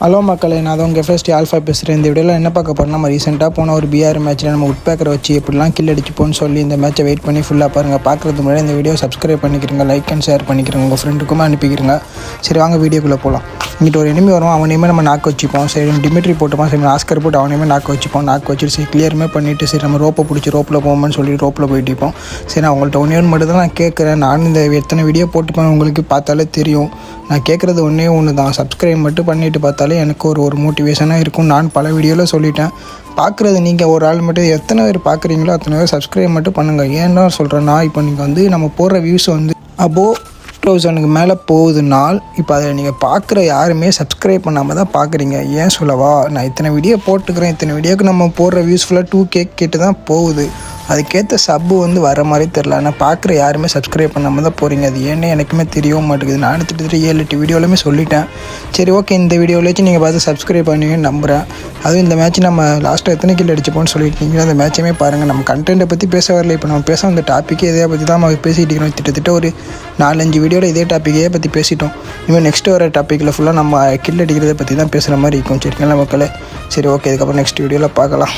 Hello மக்களே, நான் தான் உங்கள் ஃபர்ஸ்ட் ஆல்ஃபா பேசுகிறேன். இந்த வீடியோவில் என்ன பார்க்க போகிறோம், நம்ம ரீசெண்டாக போன ஒரு பிஆர் மேட்ச்சில் நம்ம உட்பேக்கரை வச்சு எப்படிலாம் கில் அடிச்சுப்போன்னு சொல்லி இந்த மேட்சை வெயிட் பண்ணி ஃபுல்லாக பாருங்கள். பார்க்குறதுக்கு முன்னாடி இந்த வீடியோ சப்ஸ்கிரைப் பண்ணிக்கிறங்க, லைக் அண்ட் ஷேர் பண்ணிக்கிறங்க, உங்கள் ஃப்ரெண்டுக்குமே அனுப்பிக்கிறங்க. சரி வாங்க வீடியோக்குள்ளே போகலாம். இங்கிட்ட ஒரு எனிமி வரும், அவனையுமே நம்ம நாக்கு வச்சுப்போம். சரி டிமிட்ரி போட்டுப்போம், சரி ஆஸ்கர் போட்டு அவனையுமே நாக்கு வச்சுப்போம். நாக்கு வச்சுட்டு சரி கிளியருமே பண்ணிவிட்டு சரி நம்ம ரோப்பை பிடிச்சி ரோப்பில் போவோம்னு சொல்லி ரோப்பில் போயிட்டுப்போம். சரி நான் உங்கள்கிட்ட ஒன்றே மட்டும் தான் நான் கேட்குறேன். நான் இந்த எத்தனை வீடியோ போட்டுப்பேன் உங்களுக்கு பார்த்தாலே தெரியும். நான் கேட்குறது ஒன்று தான், சப்ஸ்கிரைப் மட்டும் பண்ணிவிட்டு பார்த்தாலே எனக்கு ஒரு மோட்டிவேஷனாக இருக்கும். நான் பல வீடியோவில் சொல்லிட்டேன். பார்க்குறது நீங்கள் ஒரு ஆள் மட்டும் எத்தனை பேர் பார்க்குறீங்களோ அத்தனை பேர் சப்ஸ்கிரைப் மட்டும் பண்ணுங்கள். ஏன்னா சொல்கிறேன்னா, இப்போ நீங்கள் வந்து நம்ம போடுற வியூஸ் வந்து அபோவ் 2000 மேலே போகுதுனால் இப்போ அதை நீங்கள் பார்க்குற யாருமே சப்ஸ்கிரைப் பண்ணாமல் தான் பார்க்குறீங்க. ஏன் சொல்லவா, நான் இத்தனை வீடியோ போட்டுக்கிறேன், இத்தனை வீடியோக்கு நம்ம போடுற வியூஸ் ஃபுல்லாக 2K கிட்ட தான் போகுது. அதுக்கேற்ற சப்பு வந்து வர மாதிரி தெரில. ஆனால் பார்க்குற யாருமே சப்ஸ்கிரைப் பண்ணாமல் தான் போகிறீங்க. அது ஏன்னே எனக்குமே தெரியவும் மாட்டேங்குது. நான் கிட்டத்தட்ட 7-8 வீடியோலையுமே சொல்லிட்டேன். சரி ஓகே, இந்த வீடியோவிலேயும் நீங்கள் பார்த்து சப்ஸ்கிரைப் பண்ணுவீங்கன்னு நம்புகிறேன். அதுவும் இந்த மேட்ச் நம்ம லாஸ்ட்டாக எத்தனை கில் அடிச்சுப்போன்னு சொல்லிட்டு அந்த மேட்சையுமே பாருங்கள். நம்ம கண்டென்ட்டை பற்றி பேச வரல. இப்போ நம்ம பேச அந்த டாப்பிக்கே இதை பற்றி தான் நம்ம பேசிகிட்டு இருக்கிறோம். கிட்டத்தட்ட ஒரு 4-5 வீடியோவில் இதே டாப்பிக்கையே பற்றி பேசிட்டோம். இனிமேல் நெக்ஸ்ட்டு வர டாப்பிக்கில் ஃபுல்லாக நம்ம கில் அடிக்கிறத பற்றி தான் பேசுகிற மாதிரி இருக்கும். சரிங்களா மக்களே, சரி ஓகே, இதுக்கப்புறம் நெக்ஸ்ட் வீடியோவில் பார்க்கலாம்.